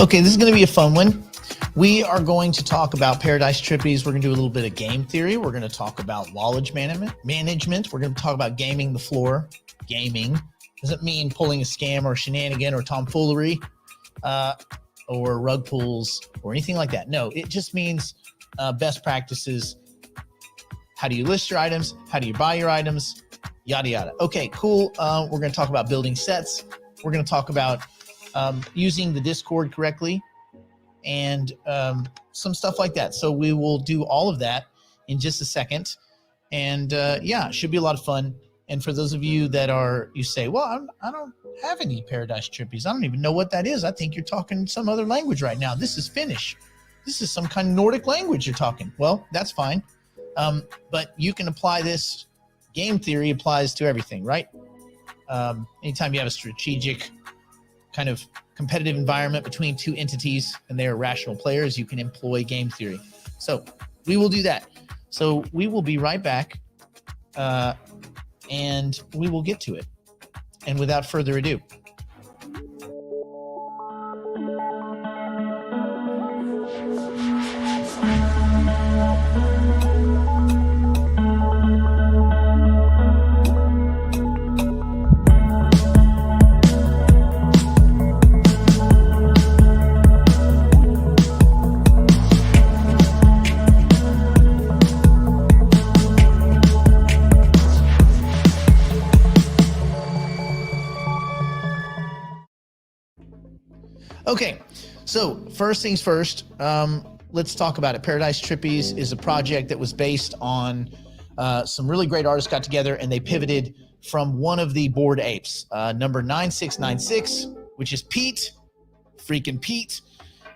Okay, this is going to be a fun one. We are going to talk about Paradise Trippies. We're going to do a little bit of game theory. We're going to talk about wallet management. We're going to talk about gaming the floor. Gaming doesn't mean pulling a scam or shenanigan or tomfoolery or rug pulls or anything like that. No, it just means best practices. How do you list your items? How do you buy your items? Yada, yada. Okay, cool. We're going to talk about building sets. We're going to talk about using the Discord correctly and some stuff like that. So we will do all of that in just a second. And yeah, it should be a lot of fun. And for those of you that you say, well, I don't have any Paradise Trippies. I don't even know what that is. I think you're talking some other language right now. This is Finnish. This is some kind of Nordic language you're talking. Well, that's fine. But you can apply this. Game theory applies to everything, right? Anytime you have a strategic kind of competitive environment between two entities and they are rational players, you can employ game theory. So we will do that. So we will be right back and we will get to it. And without further ado, okay, so first things first, let's talk about it. Paradise Trippies is a project that was based on some really great artists got together and they pivoted from one of the Bored Apes, number 9696, which is Pete, freaking Pete.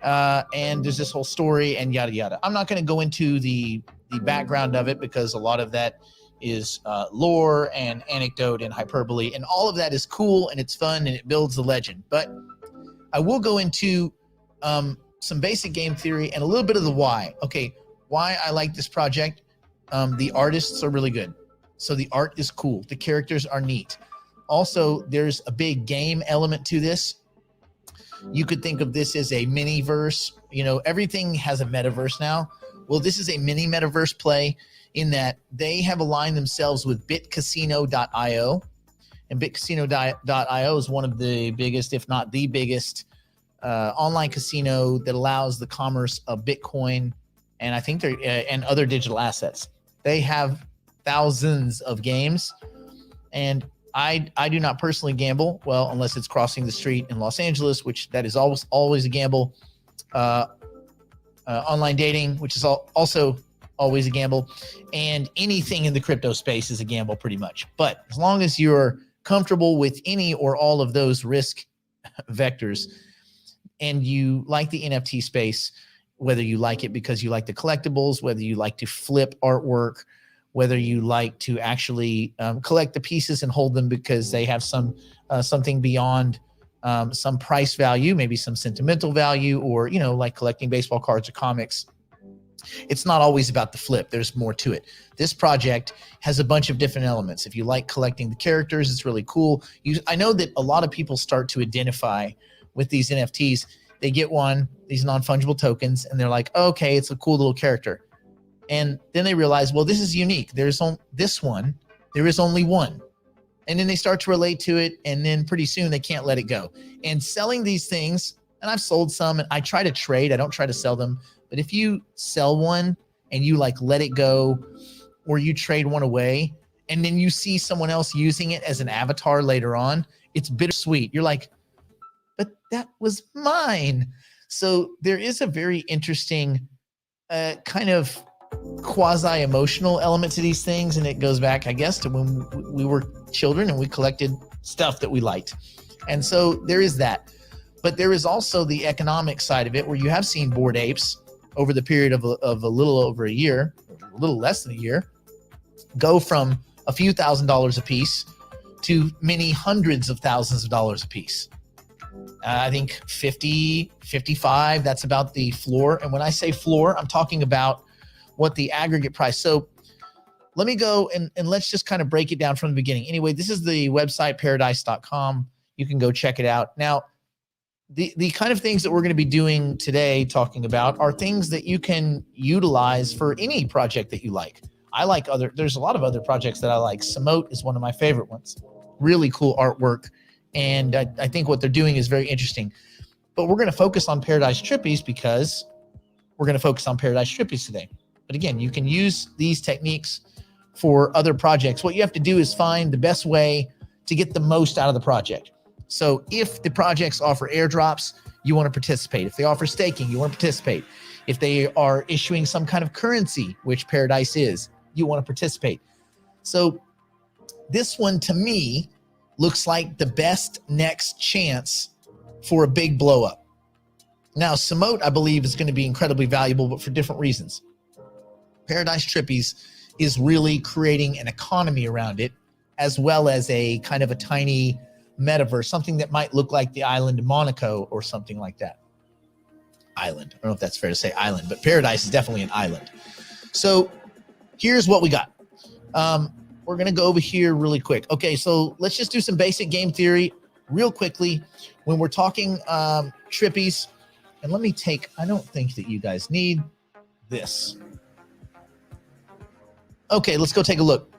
And there's this whole story and yada, yada. I'm not going to go into the background of it because a lot of that is lore and anecdote and hyperbole, and all of that is cool and it's fun and it builds the legend. But I will go into some basic game theory and a little bit of the why. Okay, why I like this project. The artists are really good. So the art is cool. The characters are neat. Also, there's a big game element to this. You could think of this as a mini-verse. You know, everything has a metaverse now. Well, this is a mini metaverse play in that they have aligned themselves with bitcasino.io. And bitcasino.io is one of the biggest, if not the biggest, online casino that allows the commerce of Bitcoin and I think and other digital assets. They have thousands of games, and I do not personally gamble. Well, unless it's crossing the street in Los Angeles, which that is always a gamble. Online dating, which is also always a gamble, and anything in the crypto space is a gamble pretty much. But as long as you're comfortable with any or all of those risk vectors and you like the NFT space, whether you like it because you like the collectibles, whether you like to flip artwork, whether you like to actually collect the pieces and hold them because they have something beyond some price value, maybe some sentimental value, or, you know, like collecting baseball cards or comics. It's not always about the flip. There's more to it. This project has a bunch of different elements. If you like collecting the characters, it's really cool. I know that a lot of people start to identify with these NFTs. They get these non-fungible tokens, and they're like, oh, okay, it's a cool little character. And then they realize, well, this is unique. There is only one. And then they start to relate to it, and then pretty soon they can't let it go. And selling these things, and I've sold some, and I try to trade. I don't try to sell them. But if you sell one and you like let it go, or you trade one away, and then you see someone else using it as an avatar later on, it's bittersweet. You're like, but that was mine. So there is a very interesting kind of quasi-emotional element to these things. And it goes back, I guess, to when we were children and we collected stuff that we liked. And so there is that. But there is also the economic side of it, where you have seen Bored Apes over the period of a little over a year, a little less than a year, go from a few $1,000s a piece to many hundreds of thousands of dollars a piece. I think 50, 55, that's about the floor. And when I say floor, I'm talking about what the aggregate price. So let me go and let's just kind of break it down from the beginning. Anyway, this is the website, paradise.com. You can go check it out. Now, the kind of things that we're going to be doing today, talking about, are things that you can utilize for any project that you like. There's a lot of other projects that I like. Samote is one of my favorite ones. Really cool artwork. And I think what they're doing is very interesting. But we're going to focus on Paradise Trippies because we're going to focus on Paradise Trippies today. But again, you can use these techniques for other projects. What you have to do is find the best way to get the most out of the project. So if the projects offer airdrops, you want to participate. If they offer staking, you want to participate. If they are issuing some kind of currency, which Paradise is, you want to participate. So this one, to me, looks like the best next chance for a big blow up. Now, Samote, I believe, is going to be incredibly valuable, but for different reasons. Paradise Trippies is really creating an economy around it, as well as a kind of a tiny metaverse, something that might look like the island of Monaco or something like that. Island. I don't know if that's fair to say island, but Paradise is definitely an island. So here's what we got. We're going to go over here really quick. Okay, so let's just do some basic game theory real quickly. When we're talking Trippies, and let me I don't think that you guys need this. Okay, let's go take a look.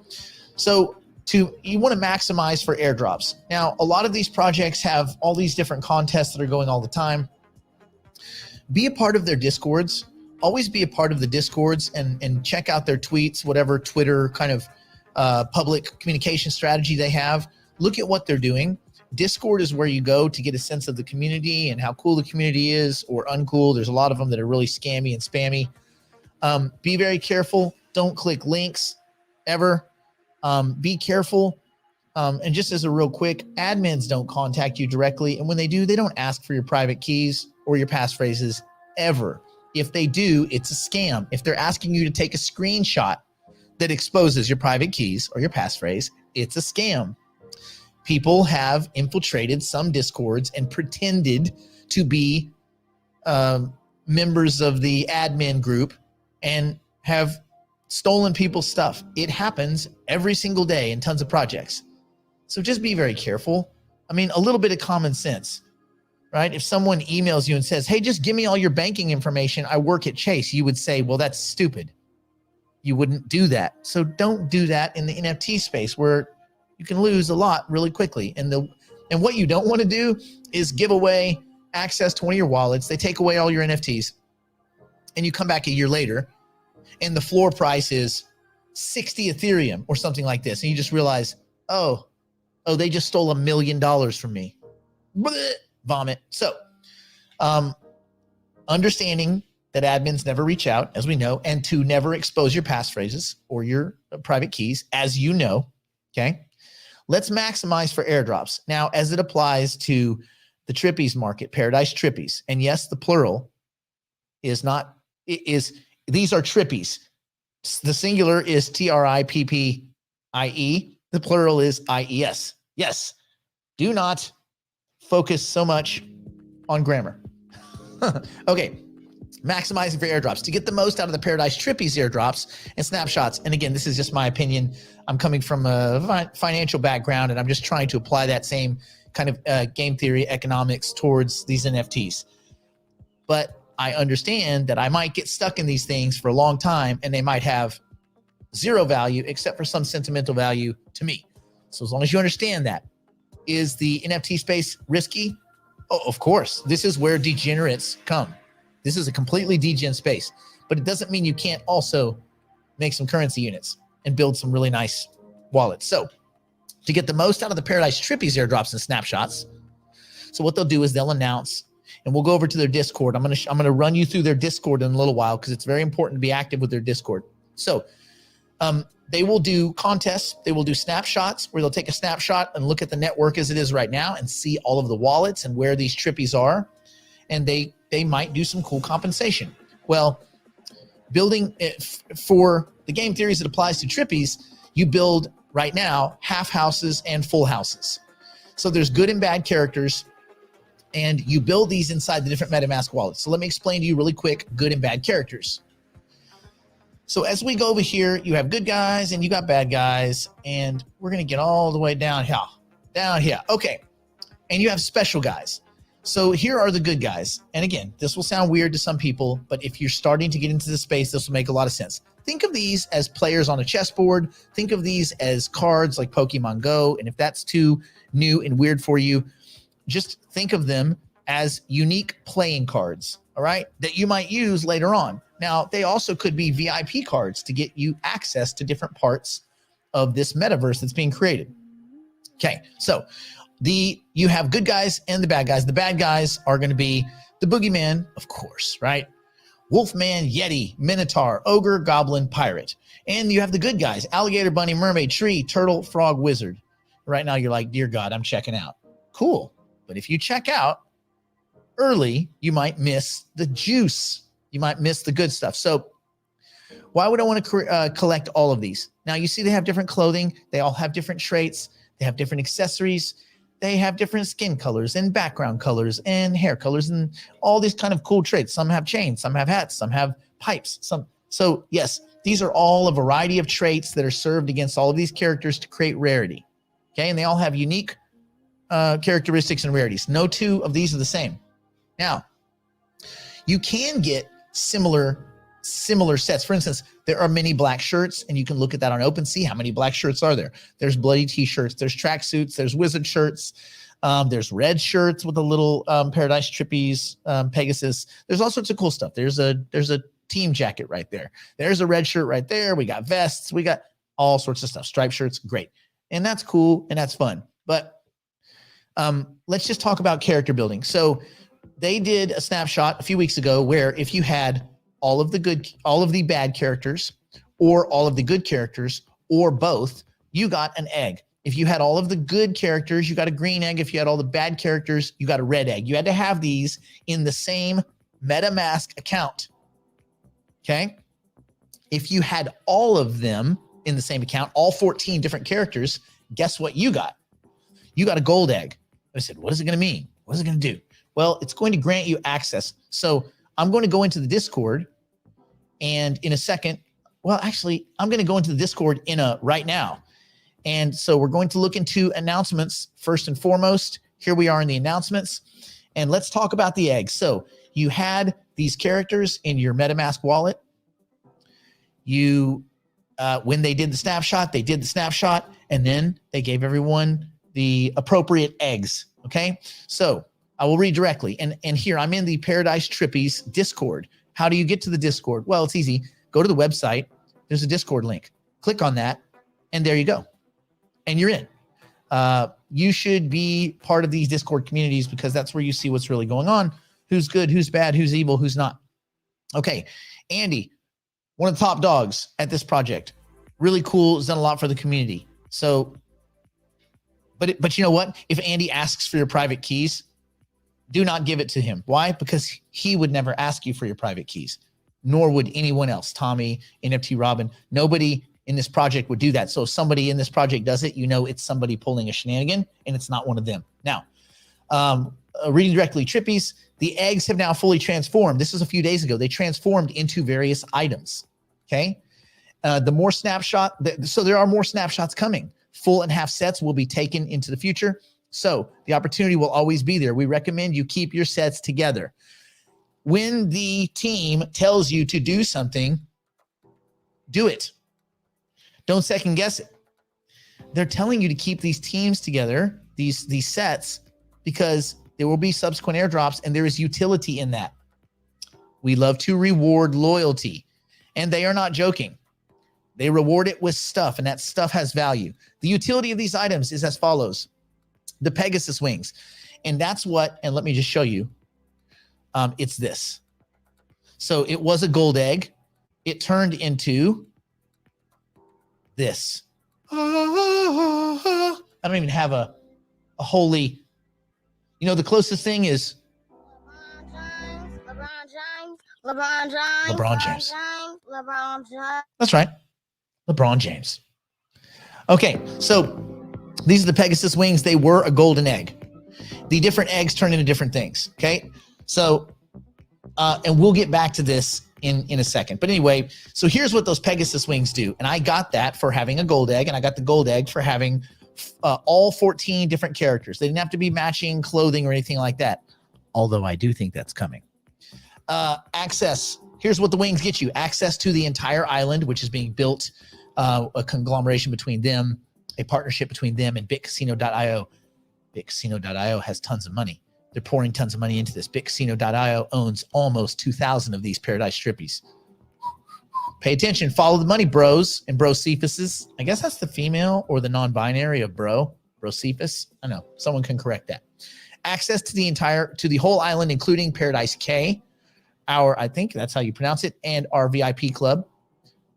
So you want to maximize for airdrops. Now, a lot of these projects have all these different contests that are going all the time. Be a part of their Discords. Always be a part of the Discords and check out their tweets, whatever Twitter kind of public communication strategy they have. Look at what they're doing. Discord is where you go to get a sense of the community and how cool the community is or uncool. There's a lot of them that are really scammy and spammy. Be very careful. Don't click links ever. Be careful. And just as a real quick, admins don't contact you directly. And when they do, they don't ask for your private keys or your passphrases ever. If they do, it's a scam. If they're asking you to take a screenshot that exposes your private keys or your passphrase, it's a scam. People have infiltrated some Discords and pretended to be members of the admin group and have stolen people's stuff. It happens every single day in tons of projects. So just be very careful. I mean, a little bit of common sense, right? If someone emails you and says, hey, just give me all your banking information, I work at Chase, you would say, well, that's stupid. You wouldn't do that. So don't do that in the NFT space where you can lose a lot really quickly. And what you don't want to do is give away access to one of your wallets. They take away all your NFTs and you come back a year later and the floor price is 60 Ethereum or something like this. And you just realize, oh, they just stole $1 million from me. Blech, vomit. So understanding that admins never reach out, as we know, and to never expose your passphrases or your private keys, as you know, okay? Let's maximize for airdrops. Now, as it applies to the Trippies market, Paradise Trippies, and yes, the plural is not, these are Trippies. The singular is Trippie. The plural is IES. Yes, do not focus so much on grammar. Okay. Maximizing for airdrops to get the most out of the Paradise Trippies airdrops and snapshots. And again, this is just my opinion. I'm coming from a financial background and I'm just trying to apply that same kind of game theory economics towards these NFTs. But I understand that I might get stuck in these things for a long time and they might have zero value except for some sentimental value to me. So as long as you understand that. Is the NFT space risky? Oh, of course. This is where degenerates come. This is a completely degen space, but it doesn't mean you can't also make some currency units and build some really nice wallets. So to get the most out of the Paradise Trippies airdrops and snapshots, so what they'll do is they'll announce, and we'll go over to their Discord. I'm gonna run you through their Discord in a little while because it's very important to be active with their Discord. So they will do contests. They will do snapshots where they'll take a snapshot and look at the network as it is right now and see all of the wallets and where these Trippies are. And they might do some cool compensation. Well, building it for the game theories that applies to Trippies, you build right now half houses and full houses. So there's good and bad characters, and you build these inside the different MetaMask wallets. So let me explain to you really quick good and bad characters. So as we go over here, you have good guys and you got bad guys, and we're gonna get all the way down here. Okay, and you have special guys. So here are the good guys. And again, this will sound weird to some people, but if you're starting to get into this space, this will make a lot of sense. Think of these as players on a chessboard. Think of these as cards like Pokemon Go. And if that's too new and weird for you, just think of them as unique playing cards, all right, that you might use later on. Now, they also could be VIP cards to get you access to different parts of this metaverse that's being created. Okay, so you have good guys and the bad guys. The bad guys are going to be the boogeyman, of course, right? Wolfman, Yeti, Minotaur, Ogre, Goblin, Pirate. And you have the good guys, alligator, bunny, mermaid, tree, turtle, frog, wizard. Right now you're like, dear God, I'm checking out. Cool. But if you check out early, you might miss the juice. You might miss the good stuff. So why would I want to collect all of these? Now you see they have different clothing. They all have different traits. They have different accessories. They have different skin colors and background colors and hair colors and all these kind of cool traits. Some have chains, some have hats, some have pipes. So yes, these are all a variety of traits that are served against all of these characters to create rarity. Okay, and they all have unique characteristics and rarities. No two of these are the same. Now, you can get similar sets. For instance, there are many black shirts, and you can look at that on OpenSea. How many black shirts are there? There's bloody t-shirts, there's tracksuits, there's wizard shirts, there's red shirts with a little Paradise Trippies, Pegasus. There's all sorts of cool stuff. There's a team jacket right there. There's a red shirt right there. We got vests. We got all sorts of stuff. Striped shirts, great. And that's cool and that's fun. But let's just talk about character building. So they did a snapshot a few weeks ago where if you had all of the bad characters or all of the good characters or both, you got an egg. If you had all of the good characters, you got a green egg. If you had all the bad characters, you got a red egg. You had to have these in the same MetaMask account. Okay. If you had all of them in the same account, all 14 different characters, guess what you got? You got a gold egg. I said, what is it going to mean? What is it going to do? Well, it's going to grant you access. So I'm going to go into the Discord, and in a second, well, actually, I'm going to go into the Discord right now. And so we're going to look into announcements first and foremost. Here we are in the announcements, and let's talk about the eggs. So you had these characters in your MetaMask wallet. When they did the snapshot, and then they gave everyone the appropriate eggs. Okay, so I will read directly. And here I'm in the Paradise Trippies Discord. How do you get to the Discord? Well, it's easy. Go to the website. There's a Discord link. Click on that, and there you go. And you're in. You should be part of these Discord communities because that's where you see what's really going on. Who's good, who's bad, who's evil, who's not. Okay, Andy, one of the top dogs at this project. Really cool. Has done a lot for the community. So, but you know what? If Andy asks for your private keys, do not give it to him. Why? Because he would never ask you for your private keys, nor would anyone else. Tommy, NFT Robin, nobody in this project would do that. So if somebody in this project does it, you know it's somebody pulling a shenanigan, and it's not one of them. Now, reading directly, Trippies, the eggs have now fully transformed. This was a few days ago. They transformed into various items. Okay. So there are more snapshots coming. Full and half sets will be taken into the future. So the opportunity will always be there. We recommend you keep your sets together. When the team tells you to do something, do it. Don't second guess it. They're telling you to keep these teams together, these sets, because there will be subsequent airdrops, and there is utility in that. We love to reward loyalty, and they are not joking. They reward it with stuff, and that stuff has value. The utility of these items is as follows. The Pegasus wings. And that's what, and let me just show you. It's this. So it was a gold egg. It turned into this. I don't even have a holy, the closest thing is LeBron James. That's right. LeBron James. Okay, so these are the Pegasus wings. They were a golden egg. The different eggs turn into different things, okay? So, and we'll get back to this in a second. But anyway, so here's what those Pegasus wings do. And I got that for having a gold egg, and I got the gold egg for having all 14 different characters. They didn't have to be matching clothing or anything like that. although I do think that's coming. Access. Here's what the wings get you. Access to the entire island, which is being built, a conglomeration between them, a partnership between them and BitCasino.io. BitCasino.io has tons of money. They're pouring tons of money into this. BitCasino.io owns almost 2,000 of these Paradise Trippies. Pay attention. Follow the money, bros and brocephuses. I guess that's the female or the non-binary of bro. Brocephus. I don't know. Someone can correct that. Access to the whole island, including Paradise K, I think that's how you pronounce it, and our VIP club.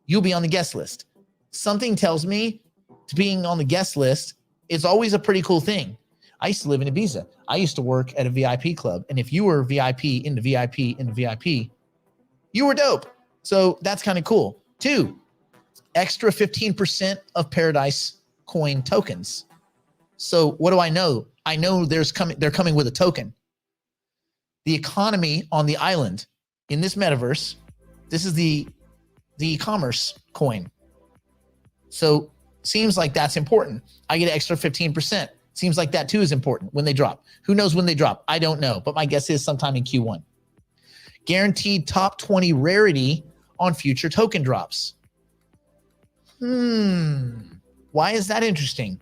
You'll be on the guest list. Something tells me to being on the guest list is always a pretty cool thing. I used to live in Ibiza. I used to work at a VIP club. And if you were VIP into VIP into VIP, you were dope. So that's kind of cool. 2, extra 15% of Paradise coin tokens. So what do I know? I know they're coming with a token. The economy on the island in this metaverse, this is the e-commerce coin. So seems like that's important. I get an extra 15%. Seems like that too is important when they drop. Who knows when they drop? I don't know, but my guess is sometime in Q1. Guaranteed top 20 rarity on future token drops. Why is that interesting?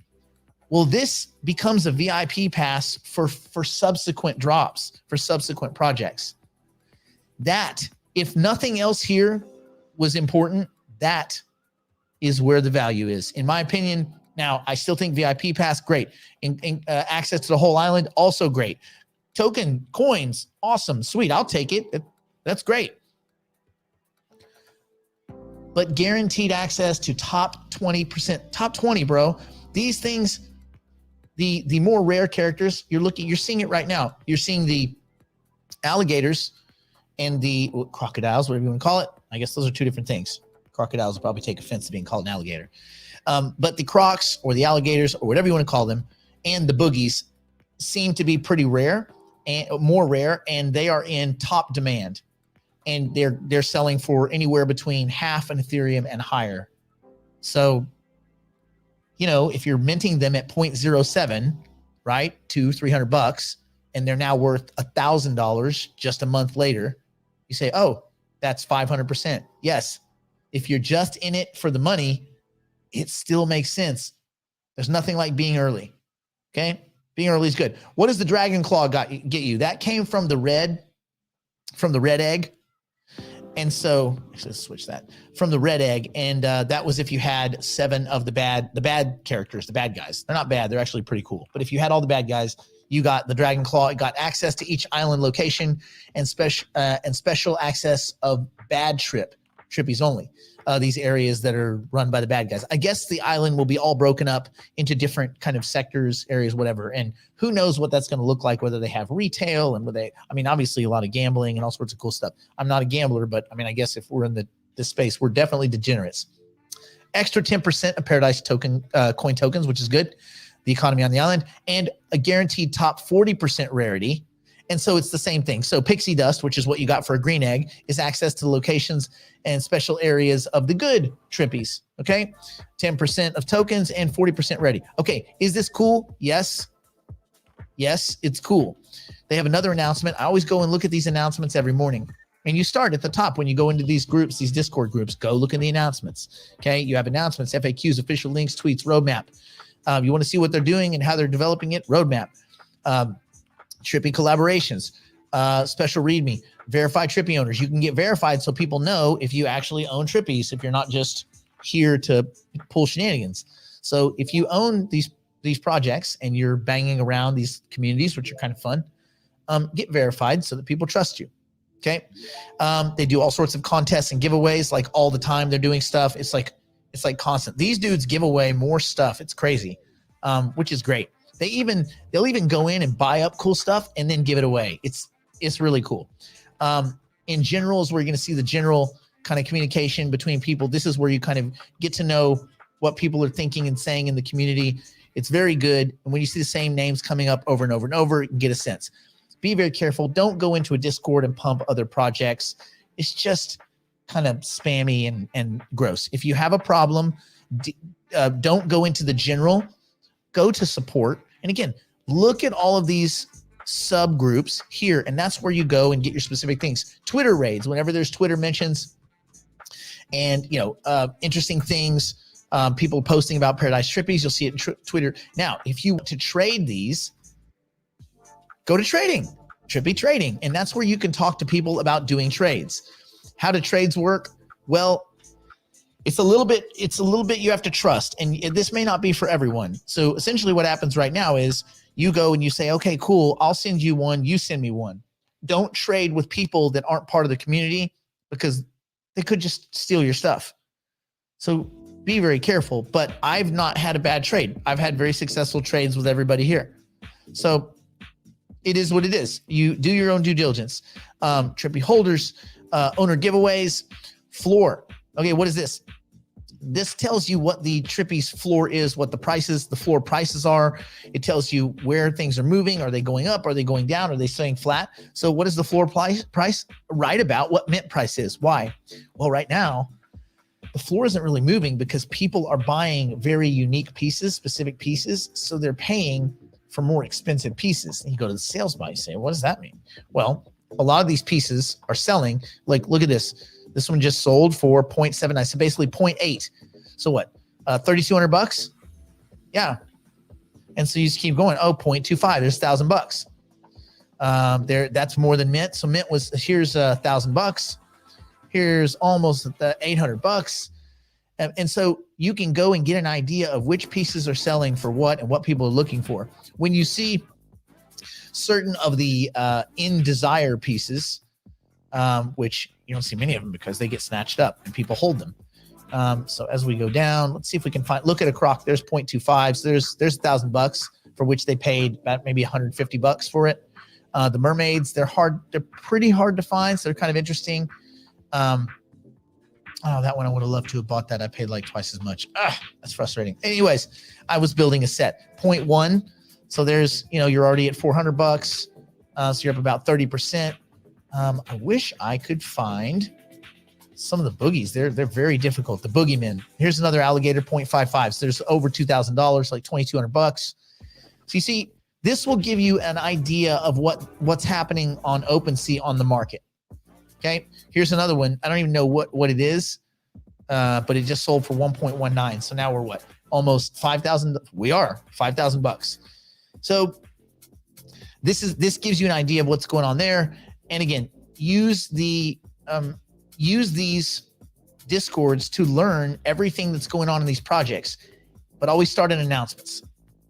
Well, this becomes a VIP pass for subsequent drops, for subsequent projects. That, if nothing else here was important, that is where the value is. In my opinion, now, I still think VIP pass, great. Access to the whole island, also great. Token, coins, awesome, sweet, I'll take it. That's great. But guaranteed access to top 20%, top 20, bro. These things, the more rare characters, you're seeing it right now. You're seeing the alligators and the crocodiles, whatever you want to call it. I guess those are two different things. Crocodiles will probably take offense to being called an alligator. But the crocs or the alligators or whatever you want to call them and the boogies seem to be pretty rare and more rare, and they are in top demand. And they're selling for anywhere between half an Ethereum and higher. So, if you're minting them at 0.07, right, $200-300, and they're now worth $1,000 just a month later, you say, oh, that's 500%. Yes. If you're just in it for the money, it still makes sense. There's nothing like being early. Okay. Being early is good. What does the Dragon Claw get you? That came from the red egg. And so let's switch that from the red egg. And that was if you had 7 of the bad characters, the bad guys. They're not bad. They're actually pretty cool. But if you had all the bad guys, you got the Dragon Claw. It got access to each island location and special access of bad Trippies only. These areas that are run by the bad guys. I guess the island will be all broken up into different kind of sectors, areas, whatever. And who knows what that's going to look like, whether they have retail and obviously a lot of gambling and all sorts of cool stuff. I'm not a gambler, but I guess if we're in this space, we're definitely degenerates. Extra 10% of Paradise token coin tokens, which is good. The economy on the island, and a guaranteed top 40% rarity. And so it's the same thing. So pixie dust, which is what you got for a green egg, is access to locations and special areas of the good Trippies. Okay. 10% of tokens and 40% ready. Okay. Is this cool? Yes. Yes, it's cool. They have another announcement. I always go and look at these announcements every morning. And you start at the top when you go into these groups, these Discord groups, go look in the announcements. Okay. You have announcements, FAQs, official links, tweets, roadmap. You want to see what they're doing and how they're developing it, roadmap. Trippy collaborations, special README, verified Trippy owners. You can get verified so people know if you actually own Trippies, if you're not just here to pull shenanigans. So if you own these projects and you're banging around these communities, which are kind of fun, get verified so that people trust you. Okay. They do all sorts of contests and giveaways like all the time. They're doing stuff. It's like constant. These dudes give away more stuff. It's crazy, which is great. They'll even go in and buy up cool stuff and then give it away. It's really cool. In general is where you're going to see the general kind of communication between people. This is where you kind of get to know what people are thinking and saying in the community. It's very good. And when you see the same names coming up over and over and over, you can get a sense. Be very careful. Don't go into a Discord and pump other projects. It's just kind of spammy and gross. If you have a problem, don't go into the general. Go to support. And again, look at all of these subgroups here, and that's where you go and get your specific things. Twitter raids, whenever there's Twitter mentions and interesting things, people posting about Paradise Trippies, you'll see it in Twitter. Now, if you want to trade these, go to trading, Trippy Trading, and that's where you can talk to people about doing trades. How do trades work? Well, it's a little bit you have to trust, and this may not be for everyone. So essentially what happens right now is you go and you say, okay, cool, I'll send you one, you send me one. Don't trade with people that aren't part of the community because they could just steal your stuff. So be very careful, but I've not had a bad trade. I've had very successful trades with everybody here. So it is what it is. You do your own due diligence. Trippy holders, owner giveaways, floor. Okay, what is this? This tells you what the Trippy's floor is, what the floor prices are. It tells you where things are moving. Are they going up? Are they going down? Are they staying flat? So what is the floor price? Right about what mint price is. Why? Well, right now, the floor isn't really moving because people are buying very unique pieces, specific pieces. So they're paying for more expensive pieces. And you go to the sales buy, you say, what does that mean? Well, a lot of these pieces are selling. Like, look at this. This one just sold for 0.79. So basically 0.8. So what? 3,200 bucks? Yeah. And so you just keep going. Oh, 0.25. There's $1,000. That's more than mint. So mint was, here's $1,000. Here's almost 800 bucks. And so you can go and get an idea of which pieces are selling for what and what people are looking for. When you see certain of the in desire pieces, which you don't see many of them because they get snatched up and people hold them. So as we go down, let's see if we can look at a croc. There's 0.25. So there's $1,000 for which they paid about maybe 150 bucks for it. The mermaids, they're pretty hard to find. So they're kind of interesting. Oh, that one I would have loved to have bought that. I paid like twice as much. That's frustrating. Anyways, I was building a set 0.1. So there's, you're already at 400 bucks. So you're up about 30%. I wish I could find some of the boogies. They're very difficult. The boogeymen. Here's another alligator 0.55. So there's over $2,000, like 2,200 bucks. So you see, this will give you an idea of what's happening on OpenSea on the market. Okay. Here's another one. I don't even know what it is, but it just sold for 1.19. So now we're what? Almost 5,000. We are 5,000 bucks. So this gives you an idea of what's going on there. And again, use these Discords to learn everything that's going on in these projects, but always start in announcements.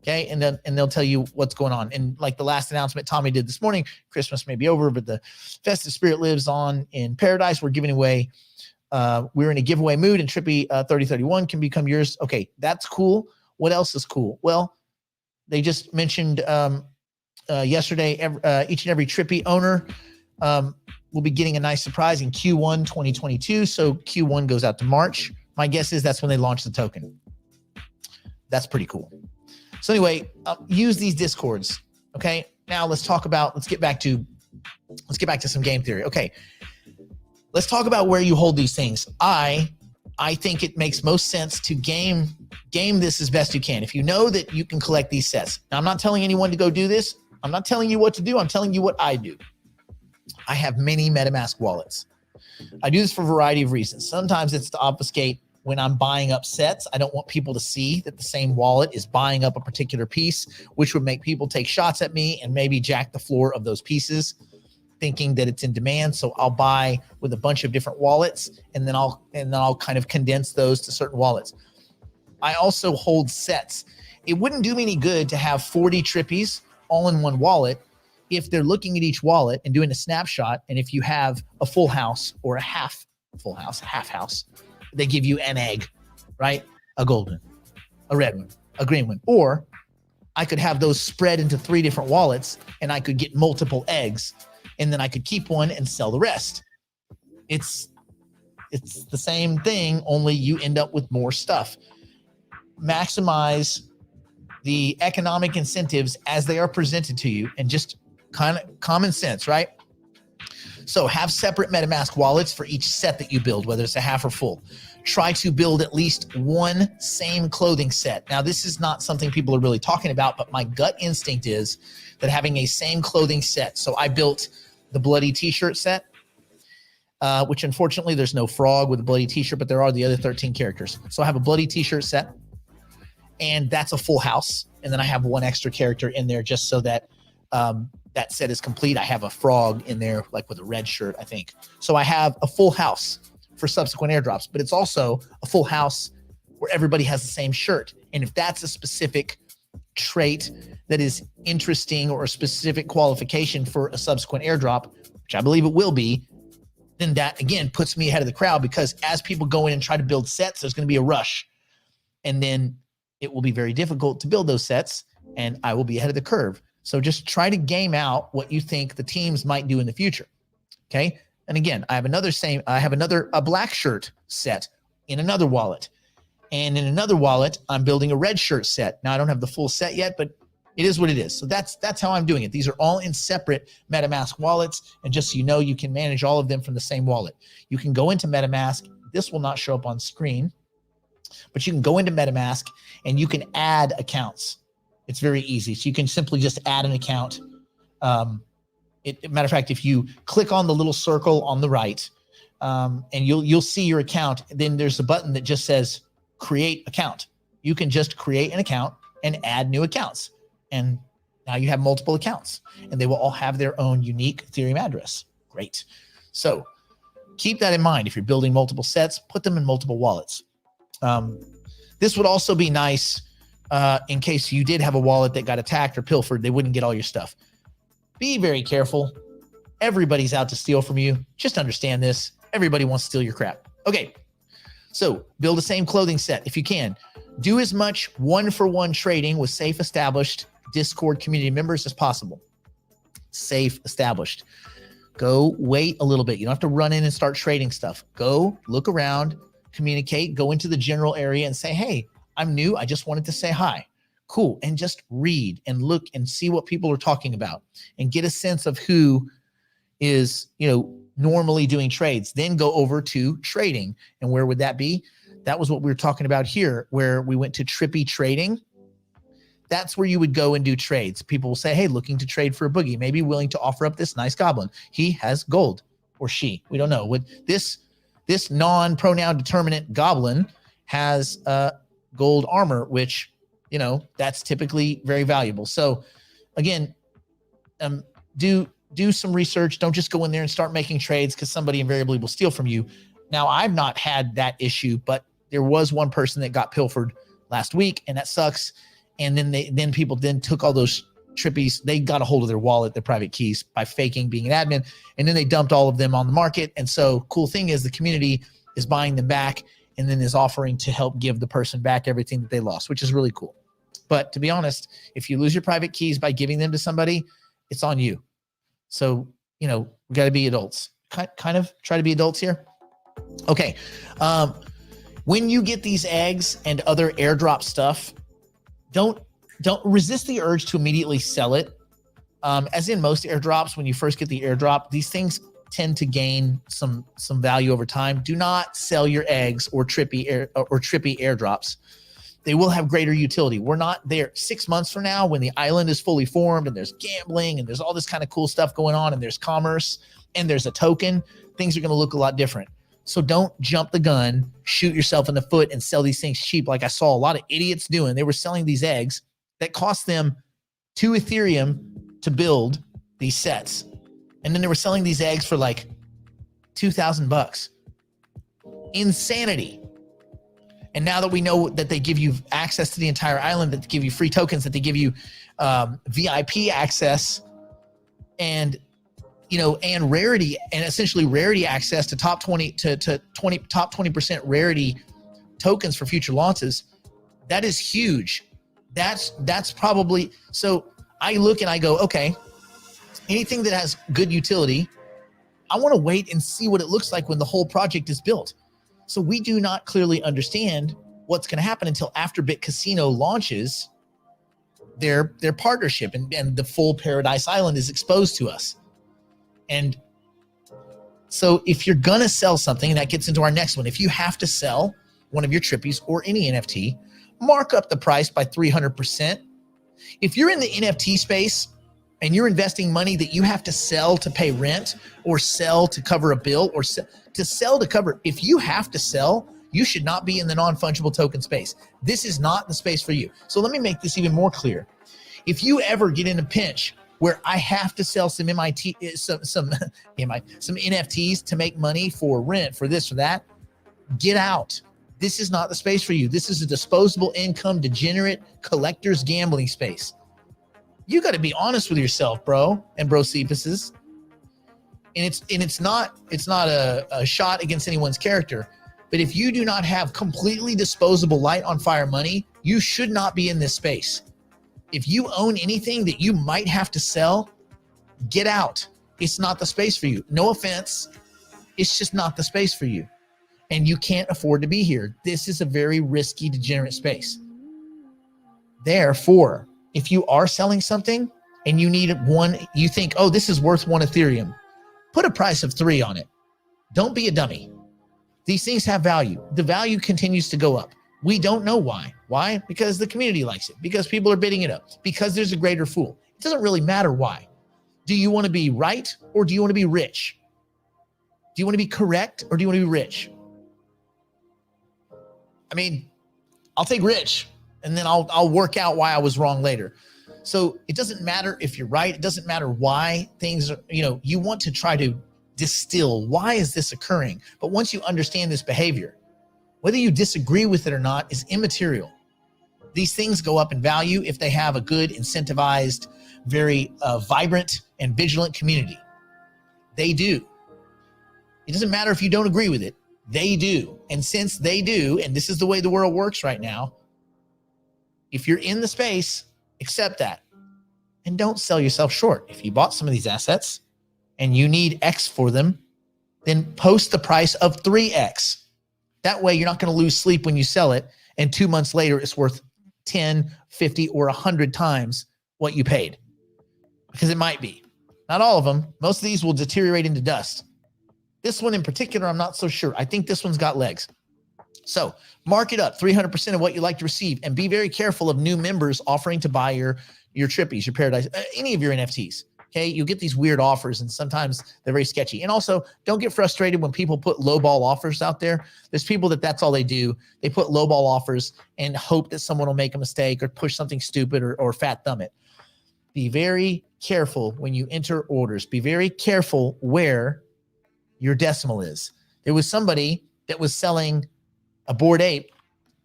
Okay. And they'll tell you what's going on. And like the last announcement Tommy did this morning, Christmas may be over, but the festive spirit lives on in Paradise. We're giving away, we're in a giveaway mood, and Trippy 3031 can become yours. Okay. That's cool. What else is cool? Well, they just mentioned yesterday, each and every Trippy owner will be getting a nice surprise in Q1 2022. So Q1 goes out to March. My guess is that's when they launch the token. That's pretty cool. So anyway, use these Discords. Okay. Now let's get back to some game theory. Okay. Let's talk about where you hold these things. I think it makes most sense to game this as best you can. If you know that you can collect these sets. Now, I'm not telling anyone to go do this. I'm not telling you what to do. I'm telling you what I do. I have many MetaMask wallets. I do this for a variety of reasons. Sometimes it's to obfuscate when I'm buying up sets. I don't want people to see that the same wallet is buying up a particular piece, which would make people take shots at me and maybe jack the floor of those pieces, thinking that it's in demand. So I'll buy with a bunch of different wallets, and then I'll kind of condense those to certain wallets. I also hold sets. It wouldn't do me any good to have 40 Trippies all in one wallet if they're looking at each wallet and doing a snapshot. And if you have a full house or a half full house, a half house, they give you an egg, right? A gold one, a red one, a green one. Or I could have those spread into 3 different wallets, and I could get multiple eggs, and then I could keep one and sell the rest. It's the same thing, only you end up with more stuff. Maximize the economic incentives as they are presented to you, and just kind of common sense, right? So have separate MetaMask wallets for each set that you build, whether it's a half or full. Try to build at least one same clothing set. Now, this is not something people are really talking about, but my gut instinct is that having a same clothing set. So I built the bloody t-shirt set, which unfortunately there's no frog with a bloody t-shirt, but there are the other 13 characters. So I have a bloody t-shirt set, and that's a full house. And then I have one extra character in there just so that that set is complete. I have a frog in there, like with a red shirt, I think. So I have a full house for subsequent airdrops, but it's also a full house where everybody has the same shirt. And if that's a specific trait that is interesting or a specific qualification for a subsequent airdrop, which I believe it will be, then that again puts me ahead of the crowd, because as people go in and try to build sets, there's going to be a rush, and then it will be very difficult to build those sets, and I will be ahead of the curve. So just try to game out what you think the teams might do in the future. Okay. And again, I have a black shirt set in another wallet, and in another wallet, I'm building a red shirt set. Now I don't have the full set yet, but it is what it is. So that's how I'm doing it. These are all in separate MetaMask wallets. And just so you know, you can manage all of them from the same wallet. You can go into MetaMask. This will not show up on screen, but you can go into MetaMask and you can add accounts. It's very easy. So you can simply just add an account. Matter of fact, if you click on the little circle on the right, and you'll see your account, then there's a button that just says create account. You can just create an account and add new accounts. And now you have multiple accounts, and they will all have their own unique Ethereum address. Great. So keep that in mind. If you're building multiple sets, put them in multiple wallets. This would also be nice in case you did have a wallet that got attacked or pilfered. They wouldn't get all your stuff. Be very careful. Everybody's out to steal from you. Just understand this. Everybody wants to steal your crap. Okay. So build the same clothing set if you can. Do as much one-for-one trading with safe, established Discord community members as possible. Safe, established. Go wait a little bit. You don't have to run in and start trading stuff. Go look around, communicate, go into the general area and say, hey, I'm new. I just wanted to say hi. Cool. And just read and look and see what people are talking about and get a sense of who is, normally doing trades. Then go over to trading. And where would that be? That was what we were talking about here, where we went to Trippy trading. That's where you would go and do trades. People will say, hey, looking to trade for a boogie, maybe willing to offer up this nice goblin. He has gold, or she, we don't know. With this non-pronoun determinant goblin has gold armor, which, that's typically very valuable. So again, do some research. Don't just go in there and start making trades, because somebody invariably will steal from you. Now, I've not had that issue, but there was one person that got pilfered last week, and that sucks. And then people took all those Trippies. They got a hold of their wallet, their private keys, by faking being an admin, and then they dumped all of them on the market. And so cool thing is the community is buying them back and then is offering to help give the person back everything that they lost, which is really cool. But to be honest, if you lose your private keys by giving them to somebody, it's on you. So, we got to be adults. Kind of try to be adults here. Okay. When you get these eggs and other airdrop stuff, don't resist the urge to immediately sell it. As in most airdrops, when you first get the airdrop, these things tend to gain some value over time. Do not sell your eggs or trippy airdrops. They will have greater utility. We're not there 6 months from now when the island is fully formed and there's gambling and there's all this kind of cool stuff going on and there's commerce and there's a token. Things are going to look a lot different. So don't jump the gun, shoot yourself in the foot, and sell these things cheap like I saw a lot of idiots doing. They were selling these eggs that cost them 2 Ethereum to build these sets. And then they were selling these eggs for like $2,000. Insanity. And now that we know that they give you access to the entire island, that they give you free tokens, that they give you VIP access and rarity, and essentially rarity access to top 20% rarity tokens for future launches, that is huge. That's probably, so I look and I go, okay, anything that has good utility, I want to wait and see what it looks like when the whole project is built. So we do not clearly understand what's going to happen until after Bit Casino launches their partnership and the full Paradise Island is exposed to us. And So if you're going to sell something, and that gets into our next one, if you have to sell one of your Trippies or any NFT, mark up the price by 300%. If you're in the NFT space and you're investing money that you have to sell to pay rent or sell to cover a bill or to sell to cover, if you have to sell, you should not be in the non-fungible token space. This is not the space for you. So let me make this even more clear. If you ever get in a pinch where I have to sell some some NFTs to make money for rent, for this or that, get out. This is not the space for you. This is a disposable income, degenerate collector's gambling space. You got to be honest with yourself, bro, and bro cepuses. And it's not a shot against anyone's character, but if you do not have completely disposable light on fire money, you should not be in this space. If you own anything that you might have to sell, get out. It's not the space for you. No offense. It's just not the space for you. And you can't afford to be here. This is a very risky, degenerate space. Therefore, if you are selling something and you need one, you think, oh, this is worth 1 Ethereum, put a price of 3 on it. Don't be a dummy. These things have value. The value continues to go up. We don't know why. Why? Because the community likes it, because people are bidding it up, because there's a greater fool. It doesn't really matter why. Do you want to be right or do you want to be rich? Do you want to be correct or do you want to be rich? I mean, I'll take rich and then I'll work out why I was wrong later. So it doesn't matter if you're right. It doesn't matter why things are, you want to try to distill, why is this occurring? But once you understand this behavior, whether you disagree with it or not is immaterial. These things go up in value if they have a good, incentivized, very vibrant and vigilant community. They do. It doesn't matter if you don't agree with it. They do. And since they do, and this is the way the world works right now, if you're in the space, accept that. And don't sell yourself short. If you bought some of these assets and you need X for them, then post the price of 3X. That way you're not going to lose sleep when you sell it. And 2 months later, it's worth 10, 50, or 100 times what you paid. Because it might be. Not all of them. Most of these will deteriorate into dust. This one in particular, I'm not so sure. I think this one's got legs. So mark it up 300% of what you like to receive, and be very careful of new members offering to buy your Trippies, your Paradise, any of your NFTs. Okay, you get these weird offers and sometimes they're very sketchy. And also, don't get frustrated when people put lowball offers out there. There's people that's all they do. They put lowball offers and hope that someone will make a mistake or push something stupid or fat thumb it. Be very careful when you enter orders. Be very careful where your decimal is. There was somebody that was selling a Bored Ape,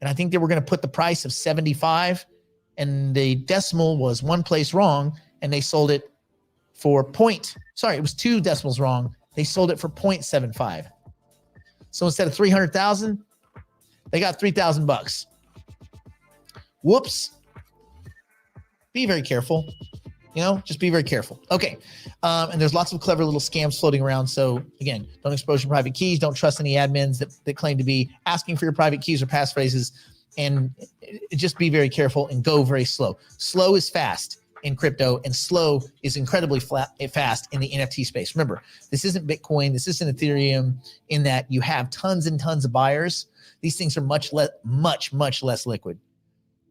and I think they were going to put the price of 75, and the decimal was one place wrong, and they sold it for it was 2 decimals wrong. They sold it for 0.75. So instead of 300,000, they got $3,000. Whoops. Be very careful. Just be very careful. Okay. And there's lots of clever little scams floating around. So again, don't expose your private keys. Don't trust any admins that claim to be asking for your private keys or passphrases. And just be very careful and go very slow. Slow is fast in crypto, and slow is incredibly fast in the NFT space. Remember, this isn't Bitcoin. This isn't Ethereum, in that you have tons and tons of buyers. These things are much less liquid.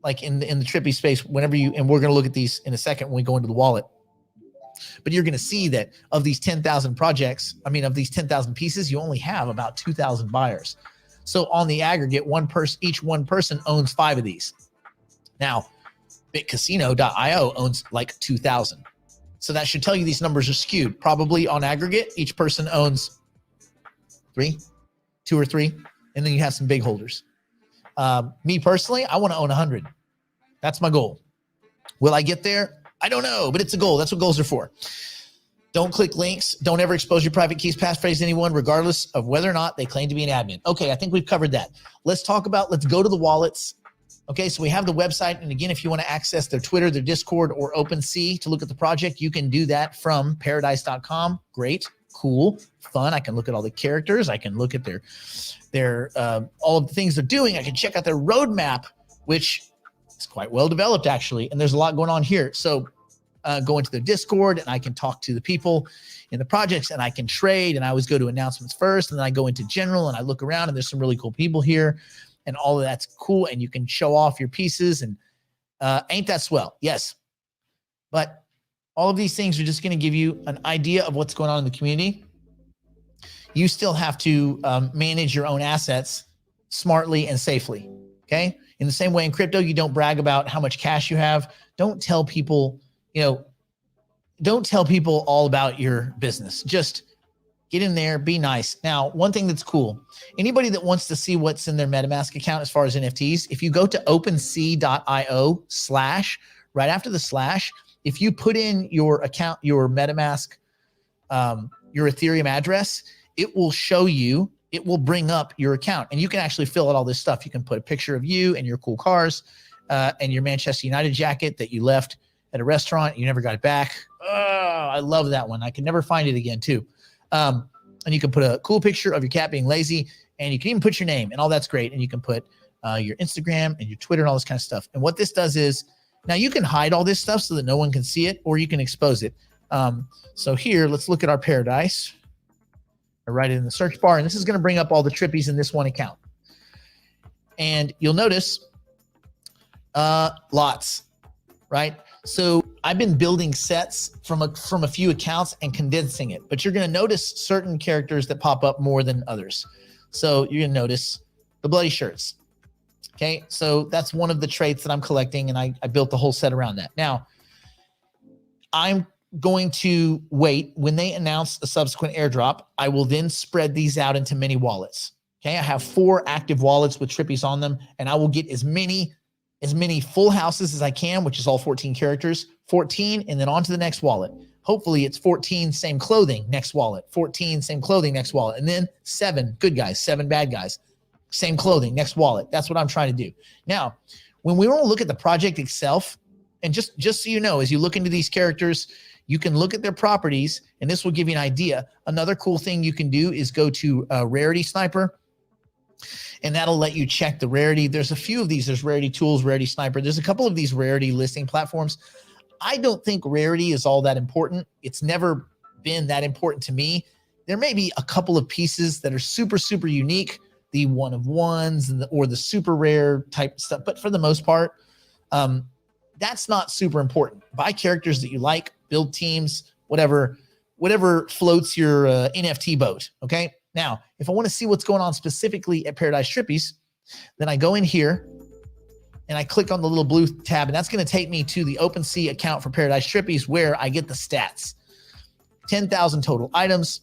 Like in the Trippy space, whenever and we're going to look at these in a second when we go into the wallet, but you're going to see that of these 10,000 of these 10,000 pieces, you only have about 2,000 buyers. So on the aggregate, each one person owns 5 of these. Now, BitCasino.io owns like 2,000. So that should tell you these numbers are skewed. Probably on aggregate, each person owns 2 or 3, and then you have some big holders. Me personally, I want to own 100. That's my goal. Will I get there? I don't know, but it's a goal. That's what goals are for. Don't click links. Don't ever expose your private keys, passphrase to anyone, regardless of whether or not they claim to be an admin. Okay, I think we've covered that. Let's go to the wallets. Okay, so we have the website. And again, if you want to access their Twitter, their Discord, or OpenSea to look at the project, you can do that from paradise.com. Great, cool, fun. I can look at all the characters. I can look at their all of the things they're doing. I can check out their roadmap, which is quite well developed, actually. And there's a lot going on here. So go into their Discord and I can talk to the people in the projects and I can trade. And I always go to announcements first, and then I go into general and I look around and there's some really cool people here and all of that's cool. And you can show off your pieces and ain't that swell? Yes. But all of these things are just going to give you an idea of what's going on in the community. You still have to manage your own assets smartly and safely. Okay. In the same way in crypto, you don't brag about how much cash you have. Don't tell people, don't tell people all about your business. Just get in there, be nice. Now, one thing that's cool, anybody that wants to see what's in their MetaMask account as far as NFTs, if you go to OpenSea.io / right after the slash, if you put in your account, your MetaMask, your Ethereum address, it will show you, it will bring up your account and you can actually fill out all this stuff. You can put a picture of you and your cool cars and your Manchester United jacket that you left at a restaurant. You never got it back. Oh, I love that one. I can never find it again too. And you can put a cool picture of your cat being lazy and you can even put your name and all that's great. And you can put your Instagram and your Twitter and all this kind of stuff. And what this does is now you can hide all this stuff so that no one can see it, or you can expose it. So here, let's look at our paradise. I write it in the search bar, and this is going to bring up all the Trippies in this one account. And you'll notice lots, right? So I've been building sets from a few accounts and condensing it, but you're going to notice certain characters that pop up more than others. So you're going to notice the bloody shirts. Okay, so that's one of the traits that I'm collecting, and I built the whole set around that. Now, I'm going to wait. When they announce a subsequent airdrop, I will then spread these out into many wallets. Okay, I have 4 active wallets with Trippies on them, and I will get as many full houses as I can, which is all 14 characters, 14, and then on to the next wallet. Hopefully it's 14 same clothing, next wallet, 14 same clothing, next wallet, and then 7 good guys, 7 bad guys, same clothing, next wallet. That's what I'm trying to do. Now, when we want to look at the project itself, and just so you know, as you look into these characters, you can look at their properties, and this will give you an idea. Another cool thing you can do is go to Rarity Sniper, and that'll let you check the rarity. There's a few of these. There's Rarity Tools, Rarity Sniper. There's a couple of these rarity listing platforms. I don't think rarity is all that important. It's never been that important to me. There may be a couple of pieces that are super, super unique, the one of ones or the super rare type stuff. But for the most part, that's not super important. Buy characters that you like, build teams, whatever floats your NFT boat. Okay. Now, if I want to see what's going on specifically at Paradise Trippies, then I go in here and I click on the little blue tab, and that's going to take me to the OpenSea account for Paradise Trippies, where I get the stats. 10,000 total items,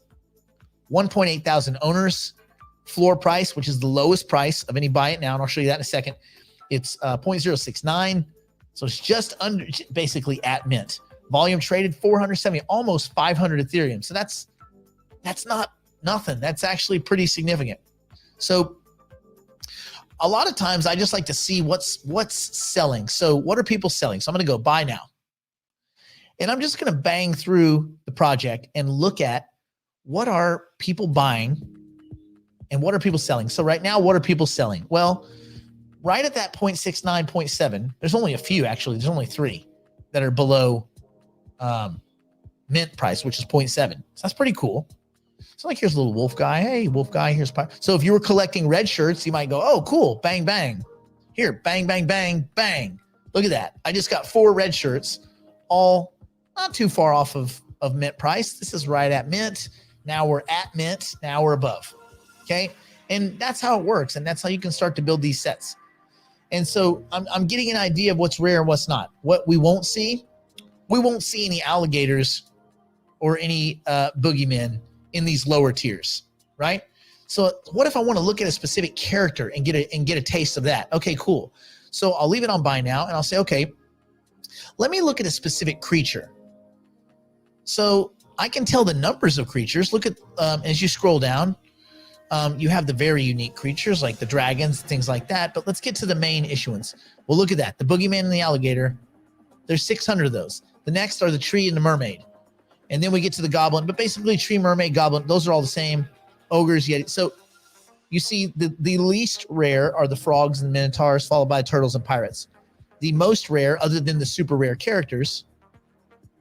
1.8 thousand owners, floor price, which is the lowest price of any buy it now, and I'll show you that in a second. It's 0.069, so it's just under, basically at mint. Volume traded 470, almost 500 Ethereum. So that's not nothing. That's actually pretty significant. So a lot of times I just like to see what's selling. So what are people selling? So I'm going to go buy now. And I'm just going to bang through the project and look at what are people buying and what are people selling. So right now, what are people selling? Well, right at that 0.69, 0.7, there's only a few, actually. There's only 3 that are below mint price, which is 0.7. So that's pretty cool. So like, here's a little wolf guy. Hey, wolf guy, here's. So if you were collecting red shirts, you might go, oh, cool. Bang, bang. Here, bang, bang, bang, bang. Look at that. I just got 4 red shirts, all not too far off of mint price. This is right at mint. Now we're at mint. Now we're above. Okay. And that's how it works. And that's how you can start to build these sets. And so I'm getting an idea of what's rare and what's not. What we won't see any alligators or any boogeymen in these lower tiers, right? So what if I want to look at a specific character and get a taste of that? Okay, cool. So I'll leave it on buy now, and I'll say, okay, let me look at a specific creature. So I can tell the numbers of creatures. Look at, as you scroll down, you have the very unique creatures like the dragons, things like that. But let's get to the main issuance. Well, look at that. The boogeyman and the alligator, there's 600 of those. The next are the tree and the mermaid. And then we get to the goblin, but basically tree, mermaid, goblin, those are all the same. Ogres, yet. So you see the least rare are the frogs and the minotaurs, followed by turtles and pirates. The most rare, other than the super rare characters,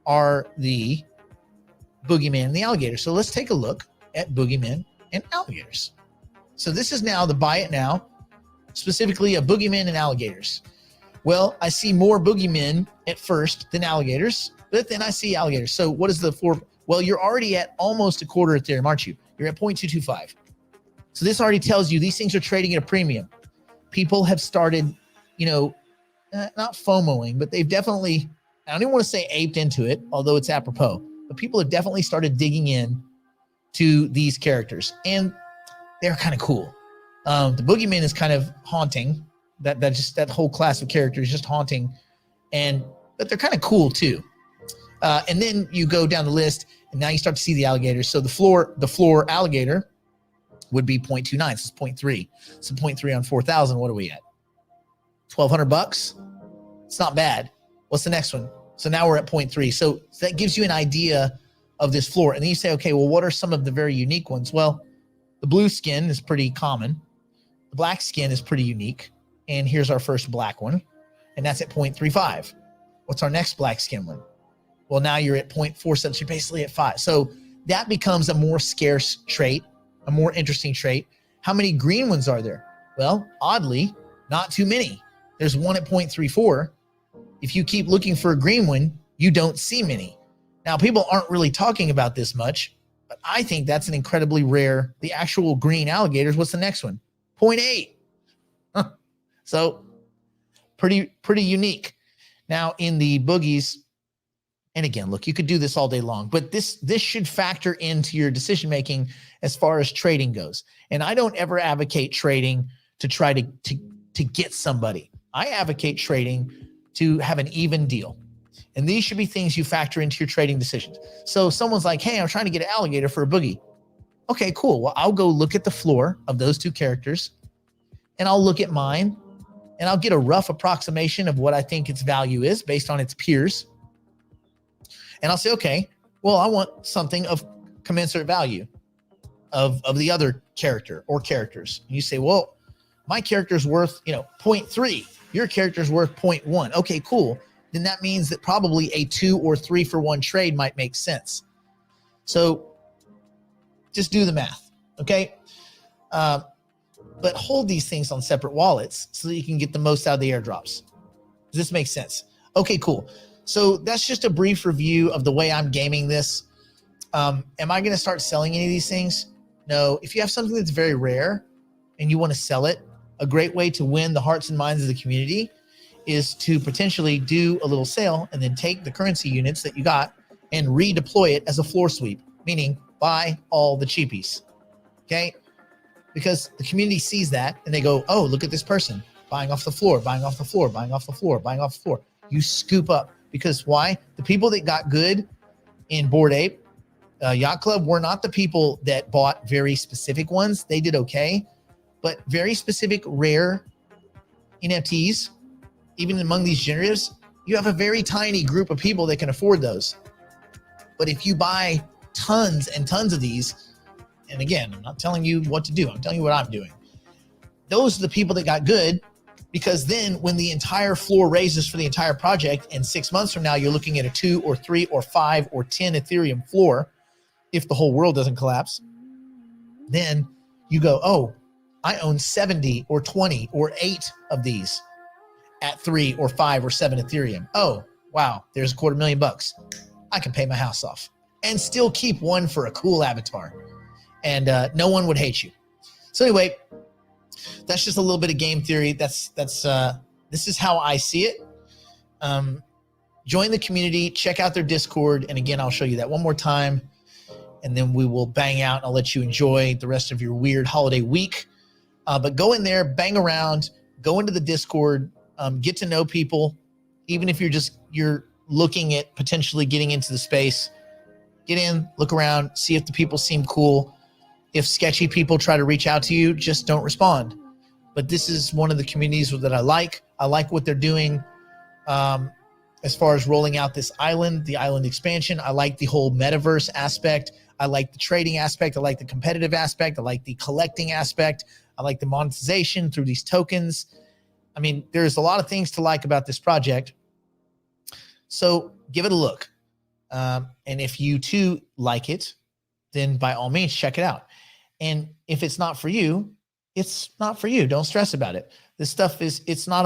are the boogeyman and the alligator. So let's take a look at boogeymen and alligators. So this is now the buy it now, specifically a boogeyman and alligators. Well, I see more boogeymen at first than alligators, but then I see alligators. So what is the floor? Well, you're already at almost a quarter Ethereum, aren't you? You're at 0.225. So this already tells you these things are trading at a premium. People have started, not FOMOing, but they've definitely, I don't even want to say aped into it, although it's apropos, but people have definitely started digging in to these characters, and they're kind of cool. The boogeyman is kind of haunting. That whole class of characters is just haunting, but they're kind of cool too. And then you go down the list, and now you start to see the alligators. So the floor alligator would be 0.29. So it's 0.3. So 0.3 on 4,000. What are we at? $1,200. It's not bad. What's the next one? So now we're at 0.3. So that gives you an idea of this floor. And then you say, okay, well, what are some of the very unique ones? Well, the blue skin is pretty common. The black skin is pretty unique. And here's our first black one. And that's at 0.35. What's our next black skin one? Well, now you're at 0.47. So you're basically at 5. So that becomes a more scarce trait, a more interesting trait. How many green ones are there? Well, oddly, not too many. There's one at 0.34. If you keep looking for a green one, you don't see many. Now, people aren't really talking about this much, but I think that's an incredibly rare, the actual green alligators. What's the next one? 0.8. Huh. So pretty unique. Now in the boogies, and again, look, you could do this all day long, but this should factor into your decision-making as far as trading goes. And I don't ever advocate trading to try to get somebody. I advocate trading to have an even deal. And these should be things you factor into your trading decisions. So someone's like, hey, I'm trying to get an alligator for a boogie. Okay, cool. Well, I'll go look at the floor of those two characters, and I'll look at mine, and I'll get a rough approximation of what I think its value is based on its peers. And I'll say, okay, well, I want something of commensurate value of the other character or characters. And you say, well, my character's worth, 0.3. Your character's worth 0.1. Okay, cool. Then that means that probably a 2 or 3 for 1 trade might make sense. So just do the math, okay? But hold these things on separate wallets so that you can get the most out of the airdrops. Does this make sense? Okay, cool. So that's just a brief review of the way I'm gaming this. Am I going to start selling any of these things? No. If you have something that's very rare and you want to sell it, a great way to win the hearts and minds of the community is to potentially do a little sale and then take the currency units that you got and redeploy it as a floor sweep, meaning buy all the cheapies, okay? Because the community sees that and they go, oh, look at this person buying off the floor, buying off the floor, buying off the floor, buying off the floor. You scoop up. Because why? The people that got good in Bored Ape Yacht Club were not the people that bought very specific ones. They did okay, but very specific rare NFTs, even among these generatives, you have a very tiny group of people that can afford those. But if you buy tons and tons of these, and again, I'm not telling you what to do, I'm telling you what I'm doing. Those are the people that got good, because then when the entire floor raises for the entire project, and 6 months from now, you're looking at a 2 or 3 or 5 or 10 Ethereum floor, if the whole world doesn't collapse, then you go, oh, I own 70 or 20 or 8 of these at 3 or 5 or 7 Ethereum. Oh, wow, there's $250,000. I can pay my house off and still keep one for a cool avatar. And no one would hate you. So anyway, that's just a little bit of game theory. This is how I see it. Join the community, check out their Discord. And again, I'll show you that one more time, and then we will bang out. I'll let you enjoy the rest of your weird holiday week. But go in there, bang around, go into the Discord, get to know people. Even if you're looking at potentially getting into the space, get in, look around, see if the people seem cool. If sketchy people try to reach out to you, just don't respond. But this is one of the communities that I like. I like what they're doing as far as rolling out this island, the island expansion. I like the whole metaverse aspect. I like the trading aspect. I like the competitive aspect. I like the collecting aspect. I like the monetization through these tokens. I mean, there's a lot of things to like about this project. So give it a look. And if you too like it, then by all means, check it out. And if it's not for you, it's not for you. Don't stress about it. This stuff it's not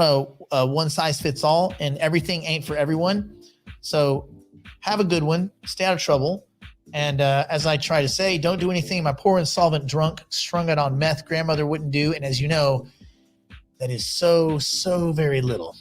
a one size fits all, and everything ain't for everyone. So have a good one, stay out of trouble. And as I try to say, don't do anything my poor insolvent drunk strung out on meth grandmother wouldn't do. And as you know, that is so very little.